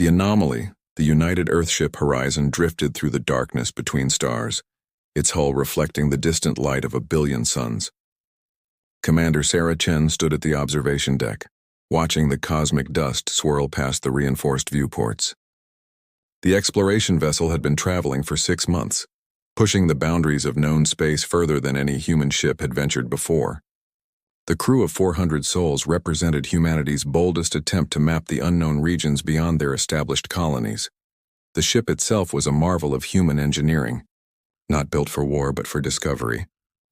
The anomaly, the United Earthship Horizon, drifted through the darkness between stars, its hull reflecting the distant light of a billion suns. Commander Sarah Chen stood at the observation deck, watching the cosmic dust swirl past the reinforced viewports. The exploration vessel had been traveling for 6 months, pushing the boundaries of known space further than any human ship had ventured before. The crew of 400 souls represented humanity's boldest attempt to map the unknown regions beyond their established colonies. The ship itself was a marvel of human engineering, not built for war but for discovery.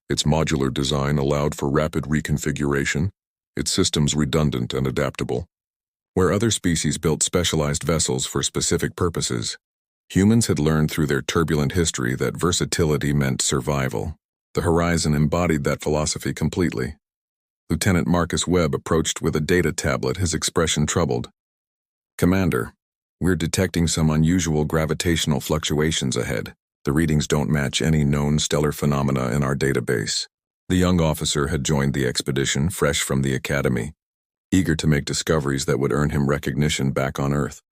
Its modular design allowed for rapid reconfiguration, its systems redundant and adaptable. Where other species built specialized vessels for specific purposes, humans had learned through their turbulent history that versatility meant survival. The Horizon embodied that philosophy completely. Lieutenant Marcus Webb approached with a data tablet, his expression troubled. "Commander, we're detecting some unusual gravitational fluctuations ahead. The readings don't match any known stellar phenomena in our database." The young officer had joined the expedition, fresh from the academy, eager to make discoveries that would earn him recognition back on Earth.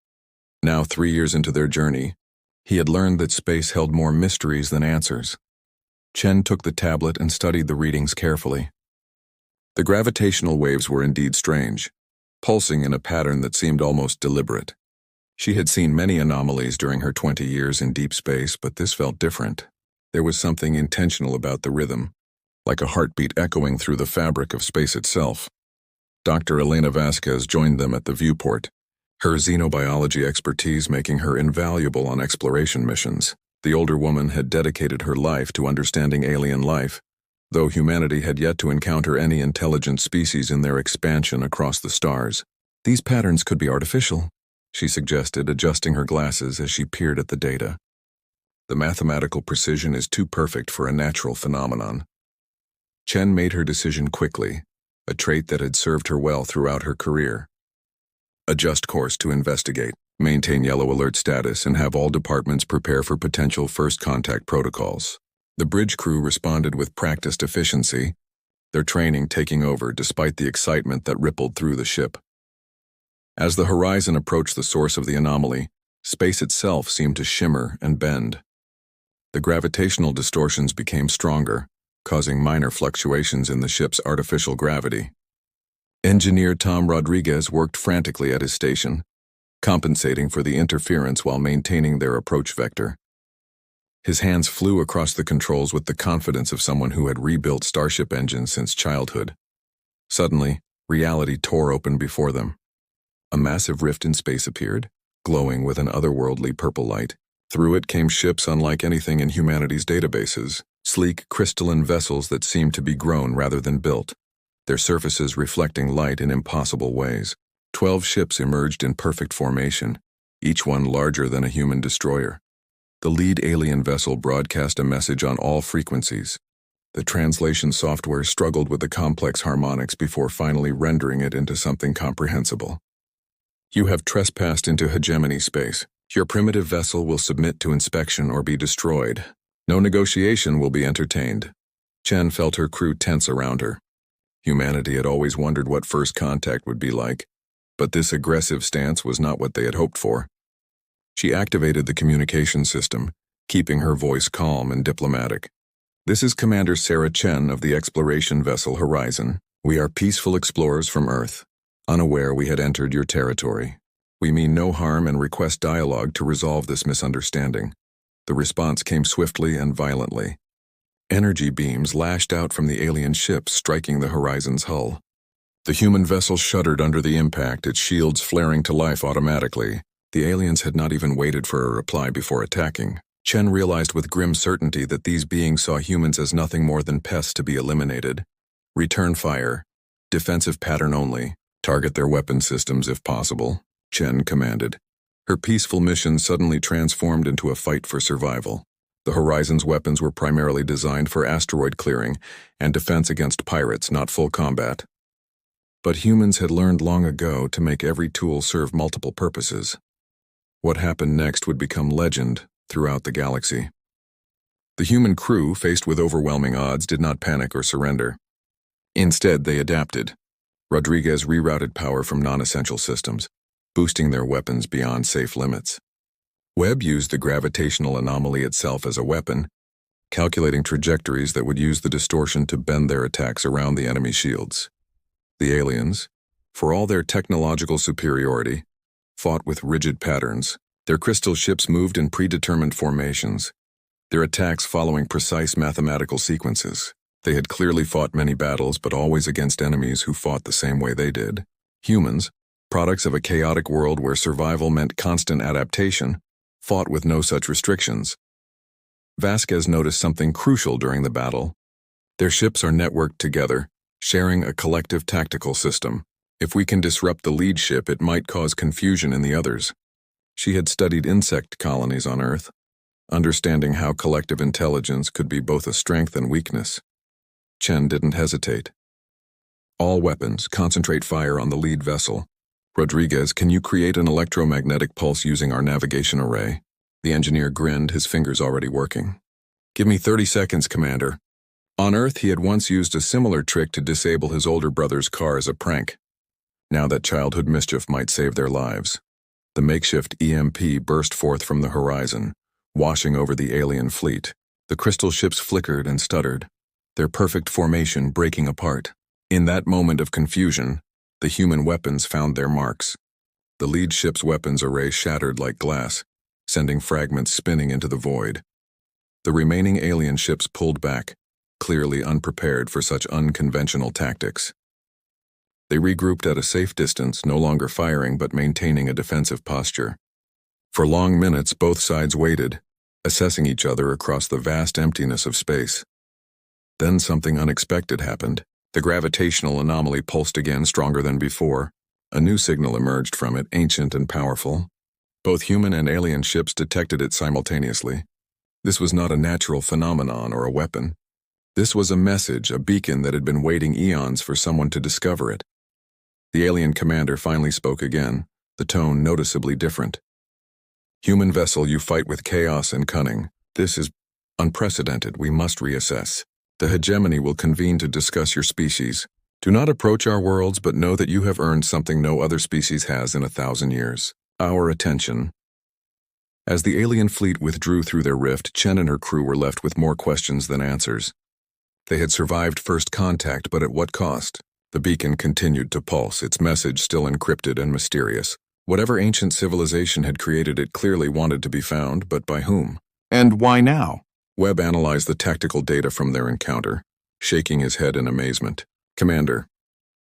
Now, 3 years into their journey, he had learned that space held more mysteries than answers. Chen took the tablet and studied the readings carefully. The gravitational waves were indeed strange, pulsing in a pattern that seemed almost deliberate. She had seen many anomalies during her 20 years in deep space, but this felt different. There was something intentional about the rhythm, like a heartbeat echoing through the fabric of space itself. Dr. Elena Vasquez joined them at the viewport, her xenobiology expertise making her invaluable on exploration missions. The older woman had dedicated her life to understanding alien life, though humanity had yet to encounter any intelligent species in their expansion across the stars. "These patterns could be artificial," she suggested, adjusting her glasses as she peered at the data. "The mathematical precision is too perfect for a natural phenomenon." Chen made her decision quickly, a trait that had served her well throughout her career. "Adjust course to investigate, maintain yellow alert status, and have all departments prepare for potential first contact protocols." The bridge crew responded with practiced efficiency, their training taking over despite the excitement that rippled through the ship. As the Horizon approached the source of the anomaly, space itself seemed to shimmer and bend. The gravitational distortions became stronger, causing minor fluctuations in the ship's artificial gravity. Engineer Tom Rodriguez worked frantically at his station, compensating for the interference while maintaining their approach vector. His hands flew across the controls with the confidence of someone who had rebuilt starship engines since childhood. Suddenly, reality tore open before them. A massive rift in space appeared, glowing with an otherworldly purple light. Through it came ships unlike anything in humanity's databases, sleek, crystalline vessels that seemed to be grown rather than built, their surfaces reflecting light in impossible ways. 12 ships emerged in perfect formation, each one larger than a human destroyer. The lead alien vessel broadcast a message on all frequencies. The translation software struggled with the complex harmonics before finally rendering it into something comprehensible. "You have trespassed into hegemony space. Your primitive vessel will submit to inspection or be destroyed. No negotiation will be entertained." Chen felt her crew tense around her. Humanity had always wondered what first contact would be like, but this aggressive stance was not what they had hoped for. She activated the communication system, keeping her voice calm and diplomatic. "This is Commander Sarah Chen of the exploration vessel Horizon. We are peaceful explorers from Earth, unaware we had entered your territory. We mean no harm and request dialogue to resolve this misunderstanding." The response came swiftly and violently. Energy beams lashed out from the alien ship, striking the Horizon's hull. The human vessel shuddered under the impact, its shields flaring to life automatically. The aliens had not even waited for a reply before attacking. Chen realized with grim certainty that these beings saw humans as nothing more than pests to be eliminated. "Return fire. Defensive pattern only. Target their weapon systems if possible," Chen commanded. Her peaceful mission suddenly transformed into a fight for survival. The Horizon's weapons were primarily designed for asteroid clearing and defense against pirates, not full combat. But humans had learned long ago to make every tool serve multiple purposes. What happened next would become legend throughout the galaxy. The human crew, faced with overwhelming odds, did not panic or surrender. Instead, they adapted. Rodriguez rerouted power from non-essential systems, boosting their weapons beyond safe limits. Webb used the gravitational anomaly itself as a weapon, calculating trajectories that would use the distortion to bend their attacks around the enemy shields. The aliens, for all their technological superiority, fought with rigid patterns. Their crystal ships moved in predetermined formations, their attacks following precise mathematical sequences. They had clearly fought many battles, but always against enemies who fought the same way they did. Humans, products of a chaotic world where survival meant constant adaptation, fought with no such restrictions. Vasquez noticed something crucial during the battle. Their ships are networked together, sharing a collective tactical system. If we can disrupt the lead ship, it might cause confusion in the others. She had studied insect colonies on Earth, understanding how collective intelligence could be both a strength and weakness. Chen didn't hesitate. All weapons, concentrate fire on the lead vessel. Rodriguez, can you create an electromagnetic pulse using our navigation array? The engineer grinned, his fingers already working. Give me 30 seconds, Commander. On Earth, he had once used a similar trick to disable his older brother's car as a prank. Now that childhood mischief might save their lives. The makeshift EMP burst forth from the horizon, washing over the alien fleet. The crystal ships flickered and stuttered, their perfect formation breaking apart. In that moment of confusion, the human weapons found their marks. The lead ship's weapons array shattered like glass, sending fragments spinning into the void. The remaining alien ships pulled back, clearly unprepared for such unconventional tactics. They regrouped at a safe distance, no longer firing but maintaining a defensive posture. For long minutes, both sides waited, assessing each other across the vast emptiness of space. Then something unexpected happened. The gravitational anomaly pulsed again, stronger than before. A new signal emerged from it, ancient and powerful. Both human and alien ships detected it simultaneously. This was not a natural phenomenon or a weapon. This was a message, a beacon that had been waiting eons for someone to discover it. The alien commander finally spoke again, the tone noticeably different. Human vessel, you fight with chaos and cunning. This is unprecedented. We must reassess. The hegemony will convene to discuss your species. Do not approach our worlds, but know that you have earned something no other species has in 1,000 years. Our attention. As the alien fleet withdrew through their rift, Chen and her crew were left with more questions than answers. They had survived first contact, but at what cost? The beacon continued to pulse, its message still encrypted and mysterious. Whatever ancient civilization had created it clearly wanted to be found, but by whom? And why now? Webb analyzed the tactical data from their encounter, shaking his head in amazement. Commander,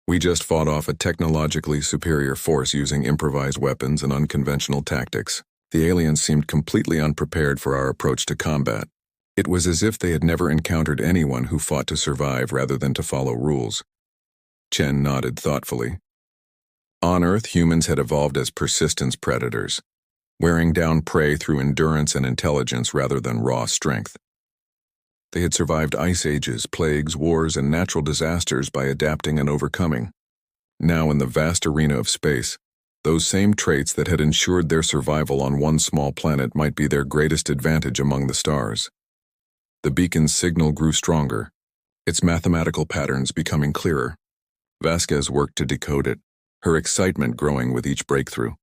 we just fought off a technologically superior force using improvised weapons and unconventional tactics. The aliens seemed completely unprepared for our approach to combat. It was as if they had never encountered anyone who fought to survive rather than to follow rules. Chen nodded thoughtfully. On Earth, humans had evolved as persistence predators, wearing down prey through endurance and intelligence rather than raw strength. They had survived ice ages, plagues, wars, and natural disasters by adapting and overcoming. Now, in the vast arena of space, those same traits that had ensured their survival on one small planet might be their greatest advantage among the stars. The beacon's signal grew stronger, its mathematical patterns becoming clearer. Vasquez worked to decode it, her excitement growing with each breakthrough.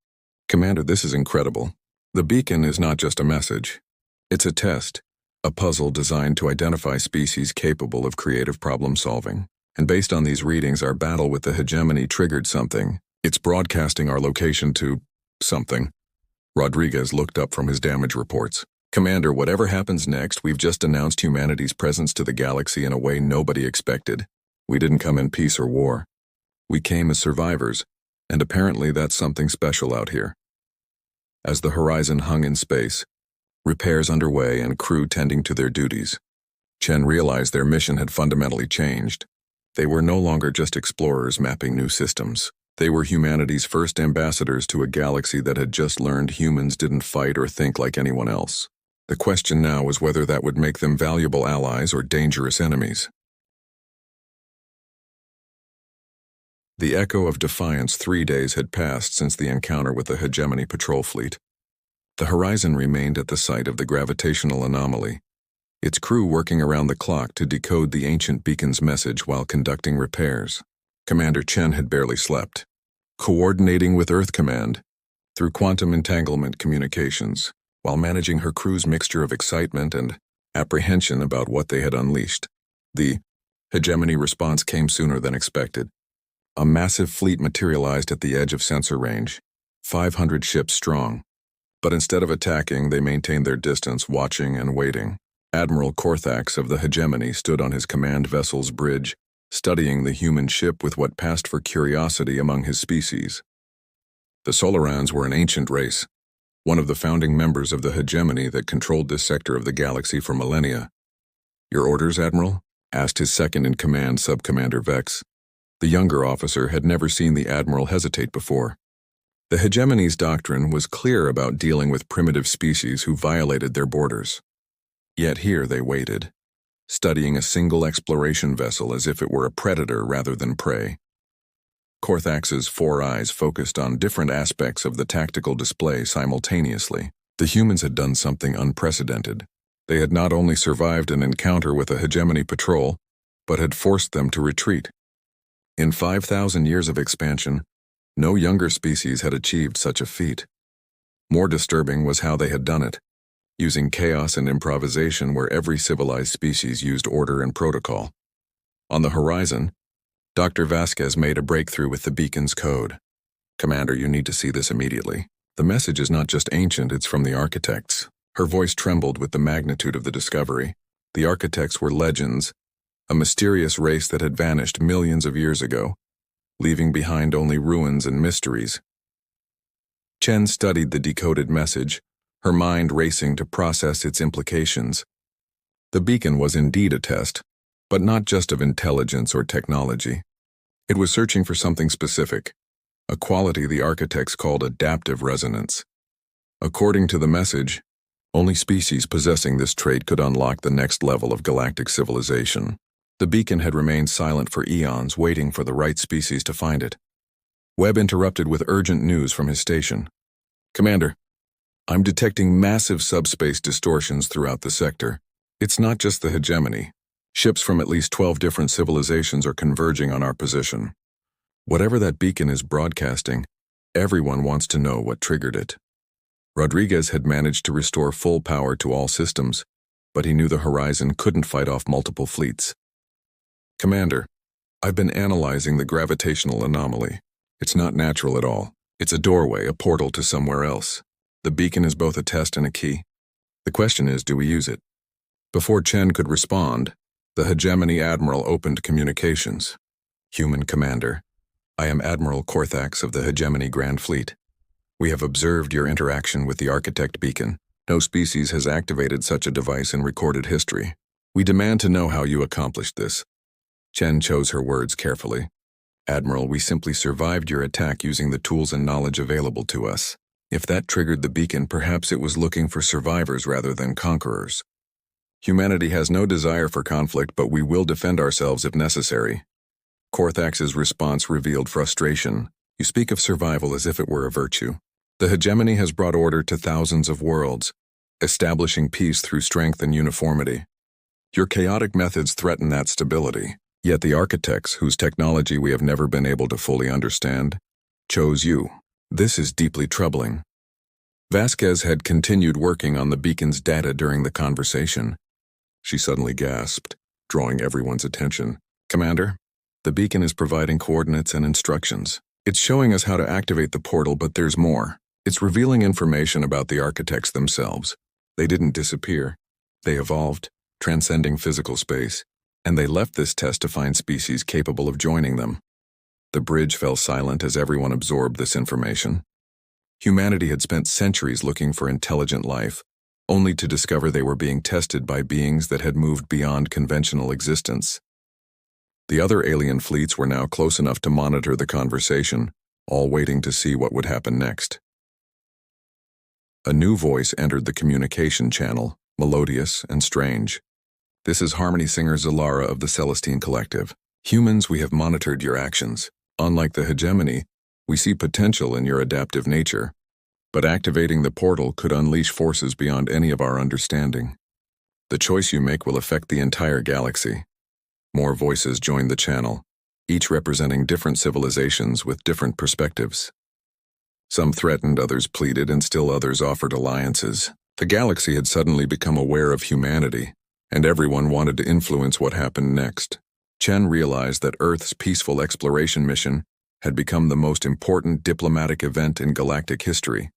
Commander, this is incredible. The beacon is not just a message. It's a test, a puzzle designed to identify species capable of creative problem-solving. And based on these readings, our battle with the hegemony triggered something. It's broadcasting our location to something. Rodriguez looked up from his damage reports. Commander, whatever happens next, we've just announced humanity's presence to the galaxy in a way nobody expected. We didn't come in peace or war. We came as survivors, and apparently that's something special out here. As the horizon hung in space, repairs underway and crew tending to their duties, Chen realized their mission had fundamentally changed. They were no longer just explorers mapping new systems. They were humanity's first ambassadors to a galaxy that had just learned humans didn't fight or think like anyone else. The question now was whether that would make them valuable allies or dangerous enemies. The echo of defiance. 3 days had passed since the encounter with the hegemony patrol fleet. The horizon remained at the site of the gravitational anomaly, its crew working around the clock to decode the ancient beacon's message while conducting repairs. Commander Chen had barely slept. Coordinating with Earth Command, through quantum entanglement communications, while managing her crew's mixture of excitement and apprehension about what they had unleashed. The hegemony response came sooner than expected. A massive fleet materialized at the edge of sensor range, 500 ships strong. But instead of attacking, they maintained their distance, watching and waiting. Admiral Korthax of the hegemony stood on his command vessel's bridge, studying the human ship with what passed for curiosity among his species. The Solarans were an ancient race, one of the founding members of the hegemony that controlled this sector of the galaxy for millennia. "Your orders, Admiral?" asked his second-in-command Subcommander Vex. The younger officer had never seen the Admiral hesitate before. The hegemony's doctrine was clear about dealing with primitive species who violated their borders. Yet here they waited, studying a single exploration vessel as if it were a predator rather than prey. Korthax's 4 eyes focused on different aspects of the tactical display simultaneously. The humans had done something unprecedented. They had not only survived an encounter with a hegemony patrol, but had forced them to retreat. In 5,000 years of expansion, no younger species had achieved such a feat. More disturbing was how they had done it, using chaos and improvisation where every civilized species used order and protocol. On the horizon, Dr. Vasquez made a breakthrough with the beacon's code. "Commander, you need to see this immediately. The message is not just ancient, it's from the architects." Her voice trembled with the magnitude of the discovery. The architects were legends, a mysterious race that had vanished millions of years ago, leaving behind only ruins and mysteries. Chen studied the decoded message, her mind racing to process its implications. The beacon was indeed a test, but not just of intelligence or technology. It was searching for something specific, a quality the architects called adaptive resonance. According to the message, only species possessing this trait could unlock the next level of galactic civilization. The beacon had remained silent for eons, waiting for the right species to find it. Webb interrupted with urgent news from his station. "Commander, I'm detecting massive subspace distortions throughout the sector. It's not just the hegemony. Ships from at least 12 different civilizations are converging on our position. Whatever that beacon is broadcasting, everyone wants to know what triggered it." Rodriguez had managed to restore full power to all systems, but he knew the horizon couldn't fight off multiple fleets. "Commander, I've been analyzing the gravitational anomaly. It's not natural at all. It's a doorway, a portal to somewhere else. The beacon is both a test and a key. The question is, do we use it?" Before Chen could respond, the hegemony admiral opened communications. "Human Commander, I am Admiral Korthax of the hegemony Grand Fleet. We have observed your interaction with the architect beacon. No species has activated such a device in recorded history. We demand to know how you accomplished this." Chen chose her words carefully. "Admiral, we simply survived your attack using the tools and knowledge available to us. If that triggered the beacon, perhaps it was looking for survivors rather than conquerors. Humanity has no desire for conflict, but we will defend ourselves if necessary." Korthax's response revealed frustration. "You speak of survival as if it were a virtue. The hegemony has brought order to thousands of worlds, establishing peace through strength and uniformity. Your chaotic methods threaten that stability. Yet the architects, whose technology we have never been able to fully understand, chose you. This is deeply troubling." Vasquez had continued working on the beacon's data during the conversation. She suddenly gasped, drawing everyone's attention. "Commander, the beacon is providing coordinates and instructions. It's showing us how to activate the portal, but there's more. It's revealing information about the architects themselves. They didn't disappear. They evolved, transcending physical space, and they left this test to find species capable of joining them." The bridge fell silent as everyone absorbed this information. Humanity had spent centuries looking for intelligent life, only to discover they were being tested by beings that had moved beyond conventional existence. The other alien fleets were now close enough to monitor the conversation, all waiting to see what would happen next. A new voice entered the communication channel, melodious and strange. "This is Harmony Singer Zalara of the Celestine Collective. Humans, we have monitored your actions. Unlike the hegemony, we see potential in your adaptive nature. But activating the portal could unleash forces beyond any of our understanding. The choice you make will affect the entire galaxy." More voices joined the channel, each representing different civilizations with different perspectives. Some threatened, others pleaded, and still others offered alliances. The galaxy had suddenly become aware of humanity, and everyone wanted to influence what happened next. Chen realized that Earth's peaceful exploration mission had become the most important diplomatic event in galactic history.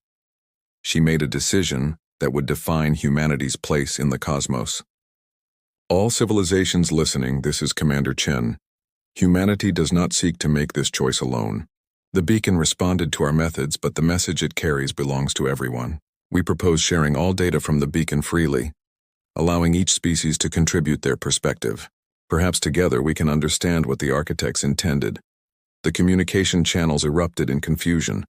She made a decision that would define humanity's place in the cosmos. All civilizations listening, this is Commander Chen. Humanity does not seek to make this choice alone. The beacon responded to our methods, but the message it carries belongs to everyone. We propose sharing all data from the beacon freely, allowing each species to contribute their perspective. Perhaps together we can understand what the architects intended. The communication channels erupted in confusion.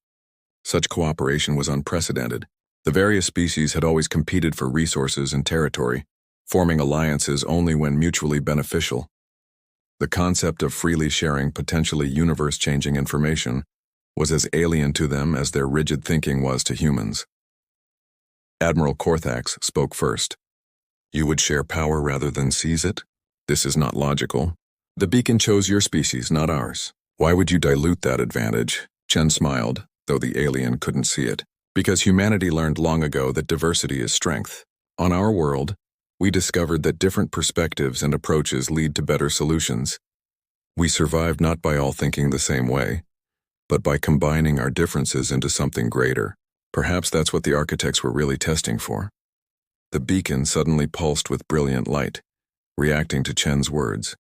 Such cooperation was unprecedented. The various species had always competed for resources and territory, forming alliances only when mutually beneficial. The concept of freely sharing potentially universe-changing information was as alien to them as their rigid thinking was to humans. Admiral Korthax spoke first. You would share power rather than seize it? This is not logical. The beacon chose your species, not ours. Why would you dilute that advantage? Chen smiled, though the alien couldn't see it. Because humanity learned long ago that diversity is strength. On our world, we discovered that different perspectives and approaches lead to better solutions. We survived not by all thinking the same way, but by combining our differences into something greater. Perhaps that's what the architects were really testing for. The beacon suddenly pulsed with brilliant light, reacting to Chen's words.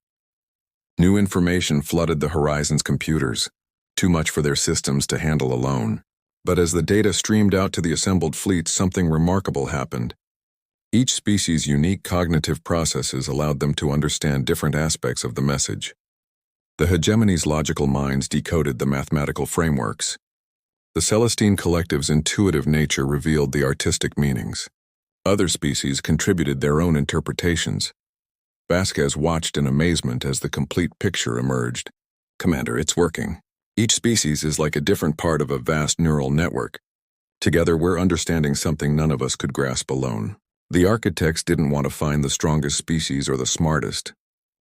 New information flooded the Horizon's computers, too much for their systems to handle alone. But as the data streamed out to the assembled fleet, something remarkable happened. Each species' unique cognitive processes allowed them to understand different aspects of the message. The hegemony's logical minds decoded the mathematical frameworks. The Celestine Collective's intuitive nature revealed the artistic meanings. Other species contributed their own interpretations. Vasquez watched in amazement as the complete picture emerged. Commander, it's working. Each species is like a different part of a vast neural network. Together we're understanding something none of us could grasp alone. The architects didn't want to find the strongest species or the smartest.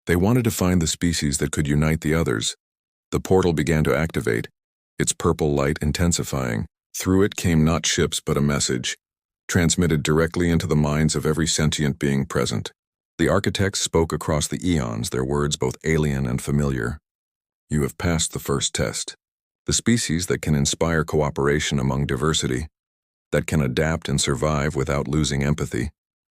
They wanted to find the species that could unite the others. The portal began to activate, its purple light intensifying. Through it came not ships but a message, transmitted directly into the minds of every sentient being present. The architects spoke across the eons, their words both alien and familiar. You have passed the first test. The species that can inspire cooperation among diversity, that can adapt and survive without losing empathy.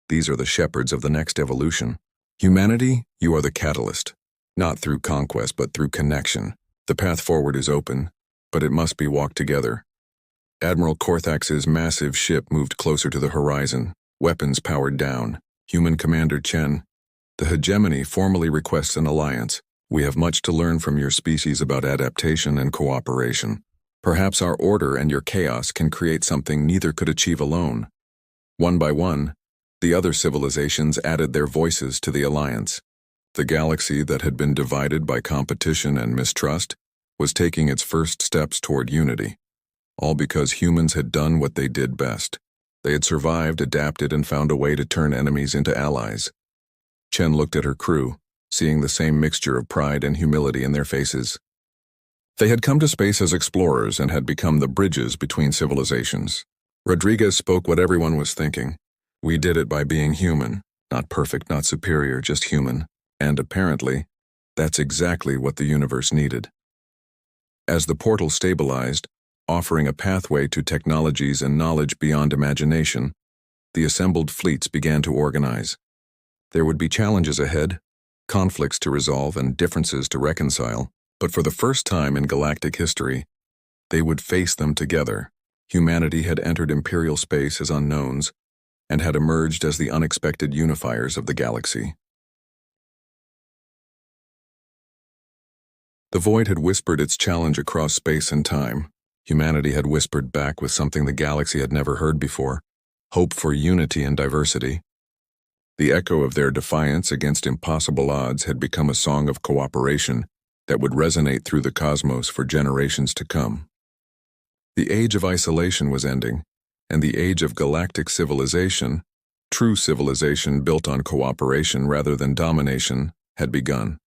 These are the shepherds of the next evolution. Humanity, you are the catalyst. Not through conquest, but through connection. The path forward is open, but it must be walked together. Admiral Korthax's massive ship moved closer to the horizon, weapons powered down. Human Commander Chen, the hegemony formally requests an alliance. We have much to learn from your species about adaptation and cooperation. Perhaps our order and your chaos can create something neither could achieve alone. One by one, the other civilizations added their voices to the alliance. The galaxy that had been divided by competition and mistrust was taking its first steps toward unity. All because humans had done what they did best. They had survived, adapted, and found a way to turn enemies into allies. Chen looked at her crew, seeing the same mixture of pride and humility in their faces. They had come to space as explorers and had become the bridges between civilizations. Rodriguez spoke what everyone was thinking. We did it by being human, not perfect, not superior, just human. And apparently, that's exactly what the universe needed. As the portal stabilized, offering a pathway to technologies and knowledge beyond imagination, the assembled fleets began to organize. There would be challenges ahead, conflicts to resolve and differences to reconcile, but for the first time in galactic history, they would face them together. Humanity had entered Imperial space as unknowns and had emerged as the unexpected unifiers of the galaxy. The void had whispered its challenge across space and time. Humanity had whispered back with something the galaxy had never heard before, hope for unity and diversity. The echo of their defiance against impossible odds had become a song of cooperation that would resonate through the cosmos for generations to come. The age of isolation was ending, and the age of galactic civilization, true civilization built on cooperation rather than domination, had begun.